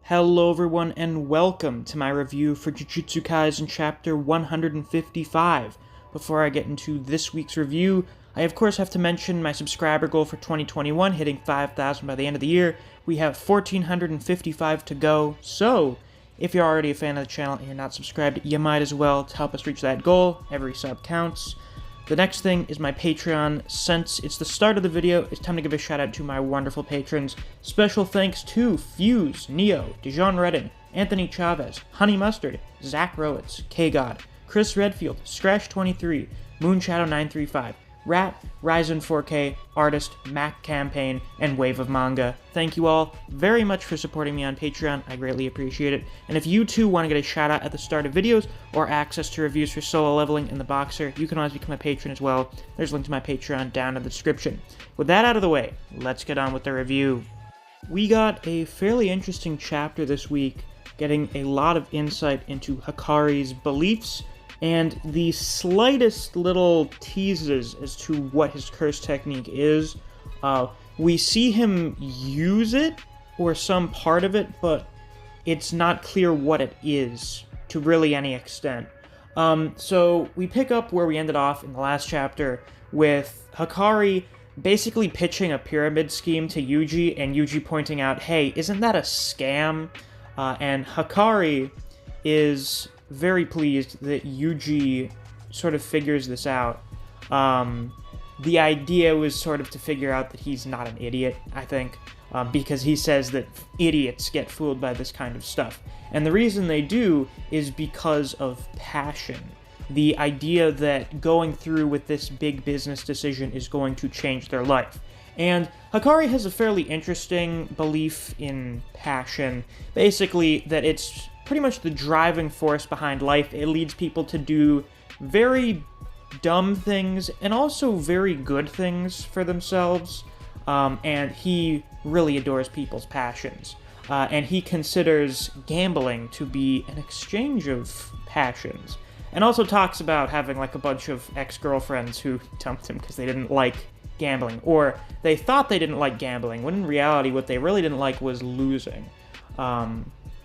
Hello everyone and welcome to my review for Jujutsu Kaisen chapter 155. Before I get into this week's review, I of course have to mention my subscriber goal for 2021, hitting 5,000 by the end of the year. We have 1,455 to go, so if you're already a fan of the channel and you're not subscribed, you might as well to help us reach that goal. Every sub counts. The next thing is my Patreon. Since it's the start of the video, it's time to give a shout out to my wonderful patrons. Special thanks to Fuse, Neo, Dijon Redden, Anthony Chavez, Honey Mustard, Zach Rowitz, K-God, Chris Redfield, Scratch23, Moonshadow935, Rat, Ryzen 4K, Artist, Mac Campaign, and Wave of Manga. Thank you all very much for supporting me on Patreon. I greatly appreciate it. And if you too want to get a shout out at the start of videos or access to reviews for solo leveling in the Boxer, you can always become a patron as well. There's a link to my Patreon down in the description. With that out of the way, let's get on with the review. We got a fairly interesting chapter this week, getting a lot of insight into Hakari's beliefs and the slightest little teases as to what his curse technique is. We see him use it, or some part of it, but it's not clear what it is, to really any extent. So we pick up where we ended off in the last chapter, with Hakari basically pitching a pyramid scheme to Yuji, and Yuji pointing out, hey, isn't that a scam? And Hakari is very pleased that Yuji sort of figures this out. The idea was sort of to figure out that he's not an idiot, I think, because he says that idiots get fooled by this kind of stuff. And the reason they do is because of passion. The idea that going through with this big business decision is going to change their life. And Hakari has a fairly interesting belief in passion. Basically, that it's pretty much the driving force behind life. It leads people to do very dumb things and also very good things for themselves. And he really adores people's passions. And he considers gambling to be an exchange of passions. And also talks about having like a bunch of ex-girlfriends who dumped him because they didn't like gambling. Or they thought they didn't like gambling, when in reality what they really didn't like was losing.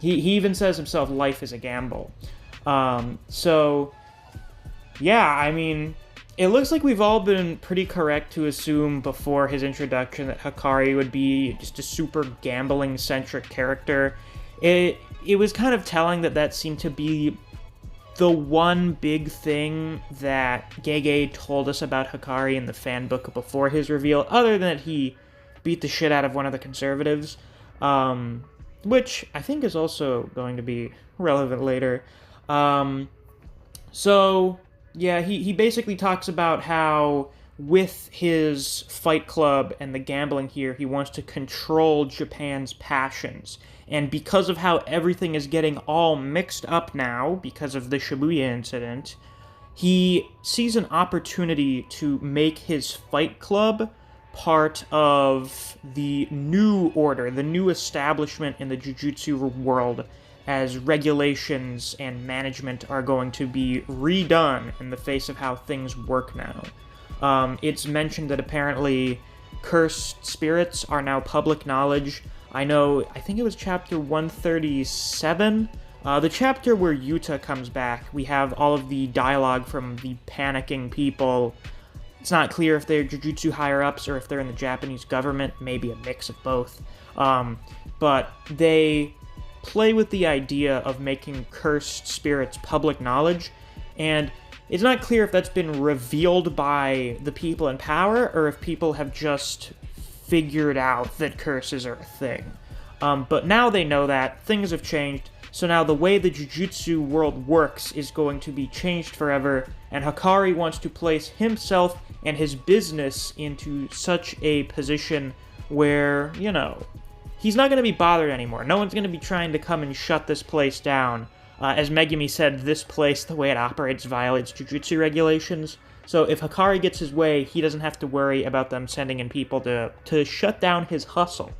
He even says himself, life is a gamble. So, yeah, I mean, it looks like we've all been pretty correct to assume before his introduction that Hakari would be just a super gambling-centric character. It was kind of telling that that seemed to be the one big thing that Gege told us about Hakari in the fan book before his reveal, other than that he beat the shit out of one of the conservatives. Which I think is also going to be relevant later. So, yeah, he basically talks about how with his Fight Club and the gambling here, he wants to control Japan's passions. And because of how everything is getting all mixed up now, because of the Shibuya incident, he sees an opportunity to make his Fight Club part of the new order, the new establishment in the Jujutsu world, as regulations and management are going to be redone in the face of how things work now. It's mentioned that apparently cursed spirits are now public knowledge. I think it was chapter 137, the chapter where Yuta comes back. We have all of the dialogue from the panicking people. It's not clear if they're Jujutsu higher-ups or if they're in the Japanese government, maybe a mix of both. But they play with the idea of making cursed spirits public knowledge, and it's not clear if that's been revealed by the people in power or if people have just figured out that curses are a thing. But now they know that, things have changed, so now the way the Jujutsu world works is going to be changed forever, and Hakari wants to place himself and his business into such a position where, you know, he's not going to be bothered anymore. No one's going to be trying to come and shut this place down. As Megumi said, this place, the way it operates, violates Jujutsu regulations. So if Hakari gets his way, he doesn't have to worry about them sending in people to shut down his hustle.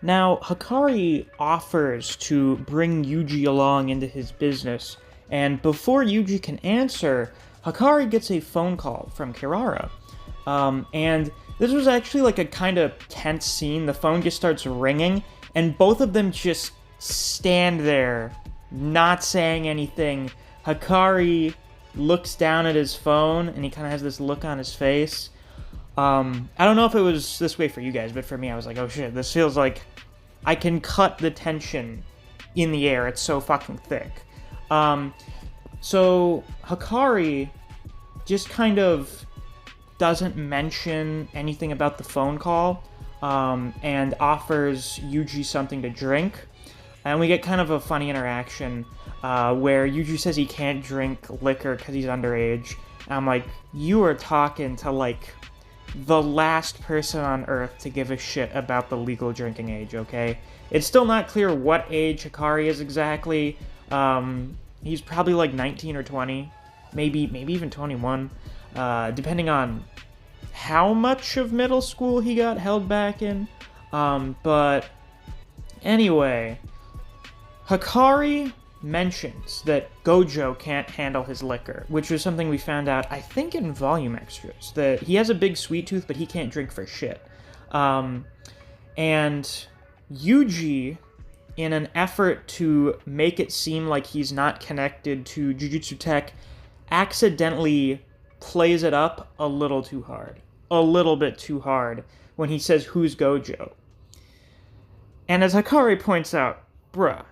Now, Hakari offers to bring Yuji along into his business, and before Yuji can answer, Hakari gets a phone call from Kirara. And this was actually like a kind of tense scene. The phone just starts ringing, and both of them just stand there, not saying anything. Hakari looks down at his phone, and he kind of has this look on his face. I don't know if it was this way for you guys, but for me, I was like, oh shit, this feels like I can cut the tension in the air. It's so fucking thick. So Hakari just kind of doesn't mention anything about the phone call, and offers Yuji something to drink. And we get kind of a funny interaction where Yuji says he can't drink liquor because he's underage. And I'm like, you are talking to, like, the last person on Earth to give a shit about the legal drinking age, okay? It's still not clear what age Hakari is exactly. He's probably like 19 or 20, maybe even 21, depending on how much of middle school he got held back in. But anyway, Hakari mentions that Gojo can't handle his liquor, which was something we found out, I think, in volume extras, that he has a big sweet tooth, but he can't drink for shit. And Yuji, in an effort to make it seem like he's not connected to Jujutsu Tech, accidentally plays it up a little too hard. A little bit too hard when he says, "Who's Gojo?" And as Hakari points out, bruh,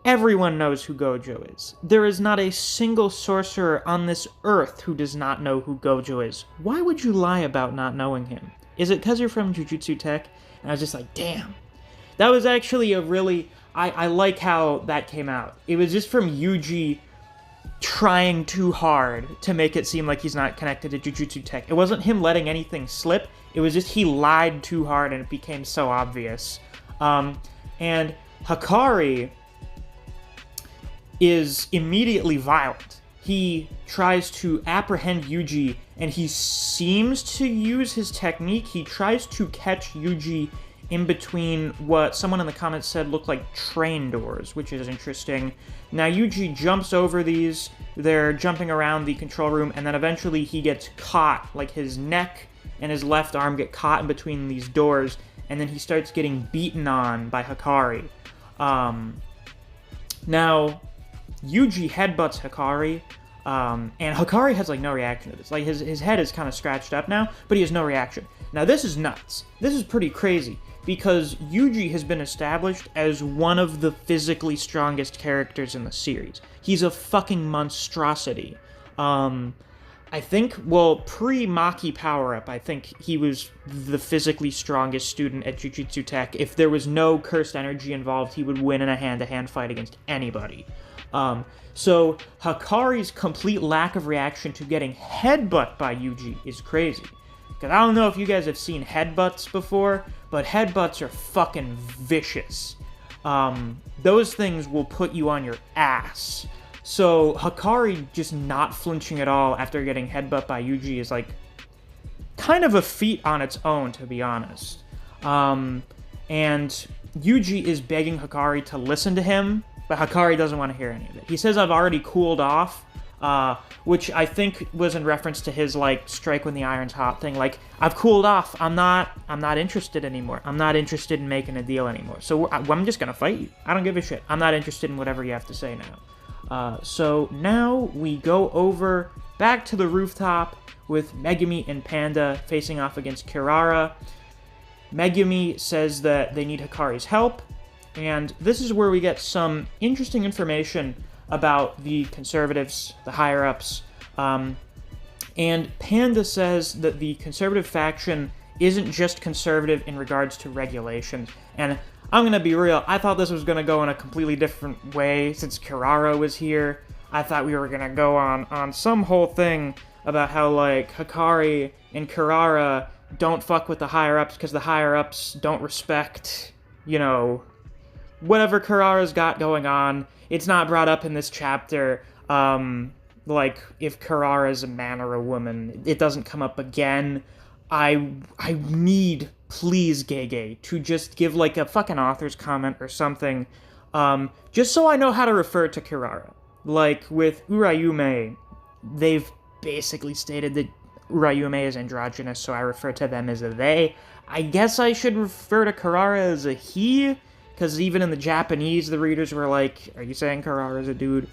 everyone knows who Gojo is. There is not a single sorcerer on this earth who does not know who Gojo is. Why would you lie about not knowing him? Is it because you're from Jujutsu Tech? And I was just like, damn. That was actually a really... I like how that came out. It was just from Yuji trying too hard to make it seem like he's not connected to Jujutsu Tech. It wasn't him letting anything slip. It was just he lied too hard and it became so obvious. And Hakari is immediately violent. He tries to apprehend Yuji, and he seems to use his technique. He tries to catch Yuji in between what someone in the comments said looked like train doors, which is interesting. Now Yuji jumps over these, they're jumping around the control room, and then eventually he gets caught, like his neck and his left arm get caught in between these doors, and then he starts getting beaten on by Hakari. Now, Yuji headbutts Hakari, and Hakari has, like, no reaction to this. Like, his head is kind of scratched up now, but he has no reaction. Now, this is nuts. This is pretty crazy, because Yuji has been established as one of the physically strongest characters in the series. He's a fucking monstrosity. I think, well, pre-Maki power-up, I think he was the physically strongest student at Jujutsu Tech. If there was no cursed energy involved, he would win in a hand-to-hand fight against anybody. So Hakari's complete lack of reaction to getting headbutt by Yuji is crazy. Because I don't know if you guys have seen headbutts before, but headbutts are fucking vicious. Those things will put you on your ass. So Hakari just not flinching at all after getting headbutt by Yuji is, like, kind of a feat on its own, to be honest. And Yuji is begging Hakari to listen to him, but Hakari doesn't want to hear any of it. He says, "I've already cooled off," which I think was in reference to his, like, strike when the iron's hot thing. Like, "I've cooled off. I'm not interested anymore. I'm not interested in making a deal anymore. So I'm just gonna fight you. I don't give a shit. I'm not interested in whatever you have to say now." So now we go over back to the rooftop with Megumi and Panda facing off against Kirara. Megumi says that they need Hakari's help, and this is where we get some interesting information about the conservatives, the higher-ups. And Panda says that the conservative faction isn't just conservative in regards to regulations. And I'm gonna be real, I thought this was gonna go in a completely different way since Kirara was here. I thought we were gonna go on some whole thing about how, like, Hakari and Kirara don't fuck with the higher-ups because the higher-ups don't respect, you know, whatever Kirara's got going on. It's not brought up in this chapter, like, if Kirara is a man or a woman. It doesn't come up again. I need, please, Gege, to just give, like, a fucking author's comment or something, just so I know how to refer to Kirara. Like, with Urayume, they've basically stated that Urayume is androgynous, so I refer to them as a they. I guess I should refer to Kirara as a he, because even in the Japanese, the readers were like, are you saying Kurara's a dude?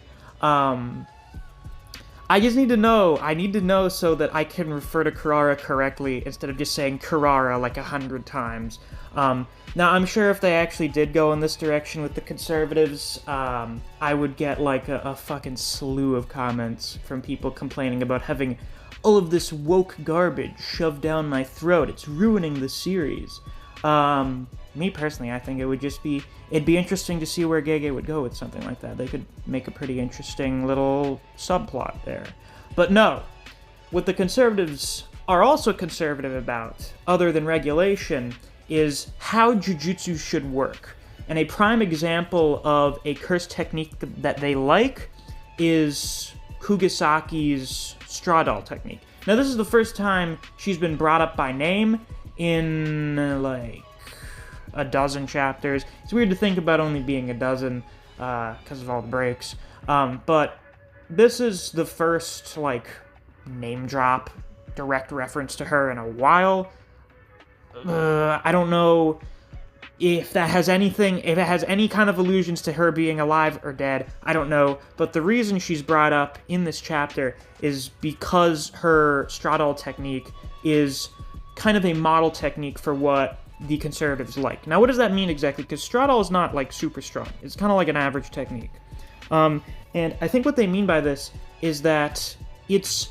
I just need to know. I need to know so that I can refer to Kurara correctly instead of just saying Kurara like 100 times. Now, I'm sure if they actually did go in this direction with the conservatives, I would get like a fucking slew of comments from people complaining about having all of this woke garbage shoved down my throat. It's ruining the series. Me personally, I think it'd be interesting to see where Gege would go with something like that. They could make a pretty interesting little subplot there. But no, what the conservatives are also conservative about, other than regulation, is how Jujutsu should work. And a prime example of a curse technique that they like is Kugisaki's straw doll technique. Now, this is the first time she's been brought up by name in, like, a dozen chapters. It's weird to think about only being a dozen, because of all the breaks. But this is the first, like, name drop, direct reference to her in a while. I don't know if that has anything, if it has any kind of allusions to her being alive or dead, I don't know. But the reason she's brought up in this chapter is because her straw doll technique is kind of a model technique for what the conservatives like. Now, what does that mean exactly? Because straw doll is not, like, super strong. It's kind of like an average technique. And I think what they mean by this is that it's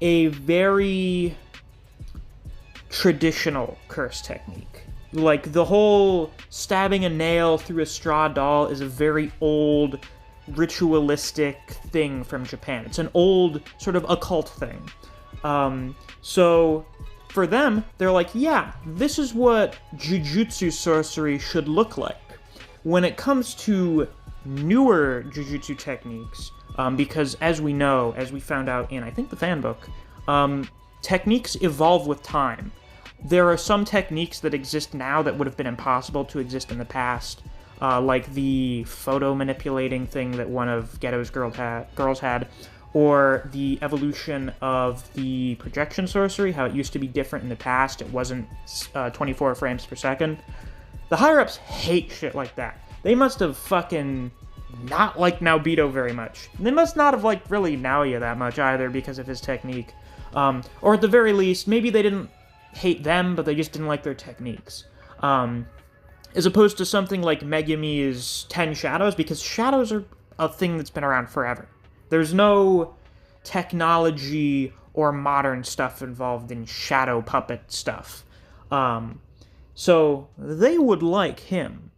a very traditional curse technique. Like, the whole stabbing a nail through a straw doll is a very old, ritualistic thing from Japan. It's an old, sort of occult thing. So for them, they're like, yeah, this is what Jujutsu sorcery should look like. When it comes to newer Jujutsu techniques, because as we know, as we found out in, I think, the fan book, techniques evolve with time. There are some techniques that exist now that would have been impossible to exist in the past, like the photo manipulating thing that one of Geto's girls had, or the evolution of the projection sorcery, how it used to be different in the past. It wasn't 24 frames per second. The higher-ups hate shit like that. They must have fucking not liked Naobito very much. They must not have liked really Naoya that much either because of his technique. Or at the very least, maybe they didn't hate them, but they just didn't like their techniques. As opposed to something like Megumi's 10 Shadows, because shadows are a thing that's been around forever. There's no technology or modern stuff involved in shadow puppet stuff. So they would like him.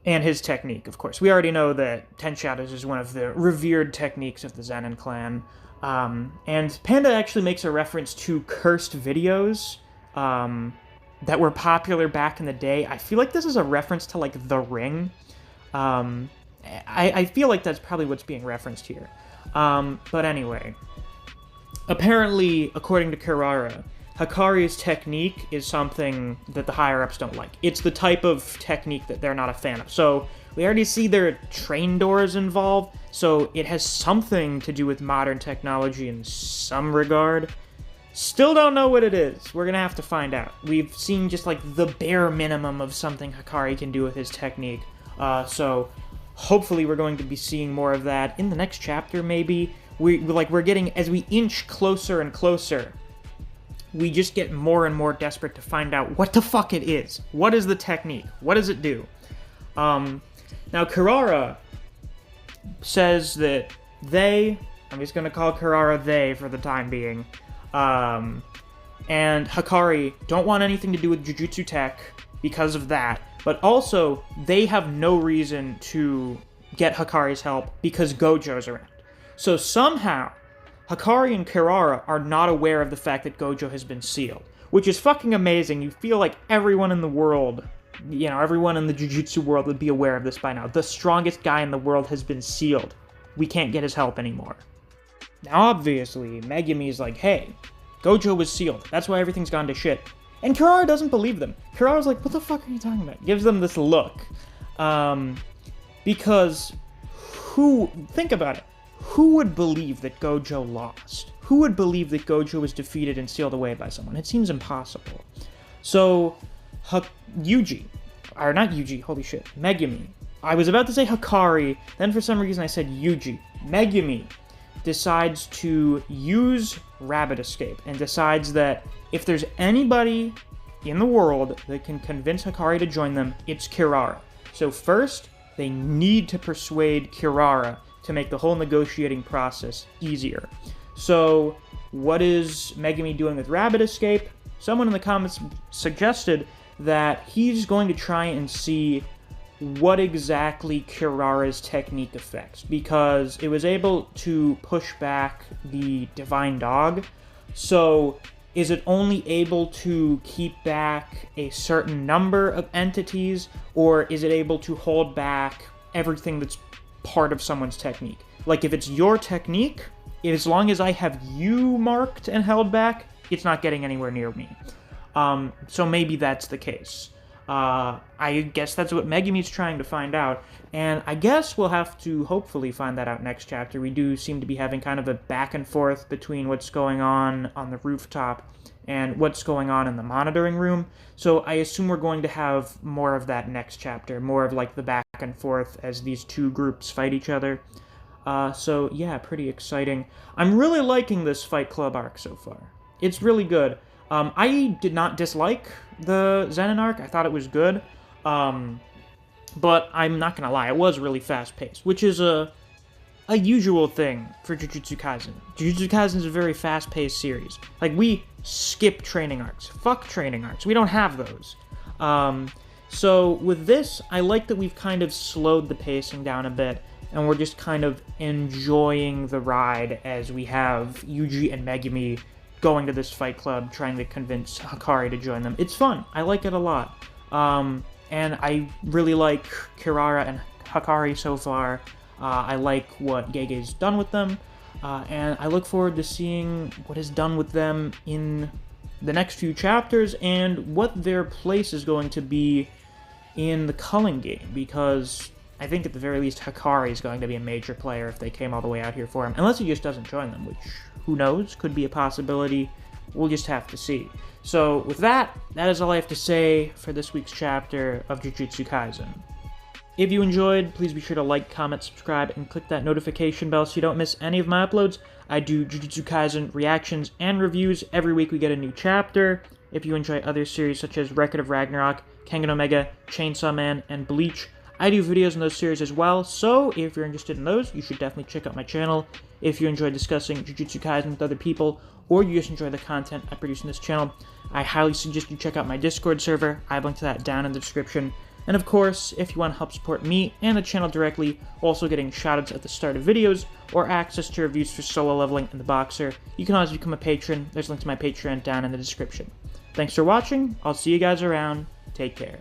And his technique, of course. We already know that 10 Shadows is one of the revered techniques of the Zenin clan. And Panda actually makes a reference to cursed videos that were popular back in the day. I feel like this is a reference to, like, The Ring. I feel like that's probably what's being referenced here. But anyway. Apparently, according to Kurara, Hakari's technique is something that the higher-ups don't like. It's the type of technique that they're not a fan of. So, we already see there are train doors involved, so it has something to do with modern technology in some regard. Still don't know what it is. We're gonna have to find out. We've seen just, like, the bare minimum of something Hakari can do with his technique. So, hopefully we're going to be seeing more of that in the next chapter, maybe. We're getting, as we inch closer and closer, we just get more and more desperate to find out what the fuck it is. What is the technique? What does it do? Now, Kurara says that I'm just going to call Kurara they for the time being, and Hakari don't want anything to do with Jujutsu tech because of that, but also they have no reason to get Hakari's help because Gojo's around. So somehow, Hakari and Kurara are not aware of the fact that Gojo has been sealed, which is fucking amazing. You feel like everyone in the world, everyone in the Jujutsu world would be aware of this by now. The strongest guy in the world has been sealed. We can't get his help anymore. Now, obviously, Megumi's like, hey, Gojo was sealed. That's why everything's gone to shit. And Kurara doesn't believe them. Kurara's like, what the fuck are you talking about? Gives them this look. Because think about it. Who would believe that Gojo lost? Who would believe that Gojo was defeated and sealed away by someone? It seems impossible. So, Yuji, or not Yuji, holy shit, Megumi. I was about to say Hakari, then for some reason I said Yuji. Megumi decides to use Rabbit Escape and decides that if there's anybody in the world that can convince Hakari to join them, it's Kirara. So first, they need to persuade Kirara to make the whole negotiating process easier. So what is Megumi doing with Rabbit Escape? Someone in the comments suggested that he's going to try and see what exactly Kirara's technique affects, because it was able to push back the Divine Dog. So is it only able to keep back a certain number of entities, or is it able to hold back everything that's part of someone's technique? Like, if it's your technique, as long as I have you marked and held back, it's not getting anywhere near me. So maybe that's the case. I guess that's what Megumi's trying to find out, and I guess we'll have to hopefully find that out next chapter. We do seem to be having kind of a back and forth between what's going on the rooftop and what's going on in the monitoring room, so I assume we're going to have more of that next chapter, more of like the back and forth as these two groups fight each other. So yeah, pretty exciting. I'm really liking this Fight Club arc so far. It's really good. I did not dislike the Zenin arc. I thought it was good. But I'm not gonna lie, it was really fast-paced, which is a usual thing for Jujutsu Kaisen. Jujutsu Kaisen is a very fast-paced series. Like, we skip training arcs. Fuck training arcs. We don't have those. So with this, I like that we've kind of slowed the pacing down a bit, and we're just kind of enjoying the ride as we have Yuji and Megumi going to this fight club, trying to convince Hakari to join them. It's fun. I like it a lot. And I really like Kirara and Hakari so far. I like what Gege's done with them. And I look forward to seeing what is done with them in the next few chapters and what their place is going to be in the culling game, because I think at the very least Hakari is going to be a major player if they came all the way out here for him, unless he just doesn't join them, which, who knows, could be a possibility. We'll just have to see. So with that is all I have to say for this week's chapter of Jujutsu Kaisen. If you enjoyed, please be sure to like, comment, subscribe, and click that notification bell so you don't miss any of my uploads. I do Jujutsu Kaisen reactions and reviews. Every week we get a new chapter. If you enjoy other series such as Record of Ragnarok, Kengan Omega, Chainsaw Man, and Bleach, I do videos in those series as well, so if you're interested in those, you should definitely check out my channel. If you enjoy discussing Jujutsu Kaisen with other people, or you just enjoy the content I produce in this channel, I highly suggest you check out my Discord server. I have a link to that down in the description. And of course, if you want to help support me and the channel directly, also getting shoutouts at the start of videos, or access to reviews for solo leveling and the Boxer, you can always become a patron. There's a link to my Patreon down in the description. Thanks for watching. I'll see you guys around. Take care.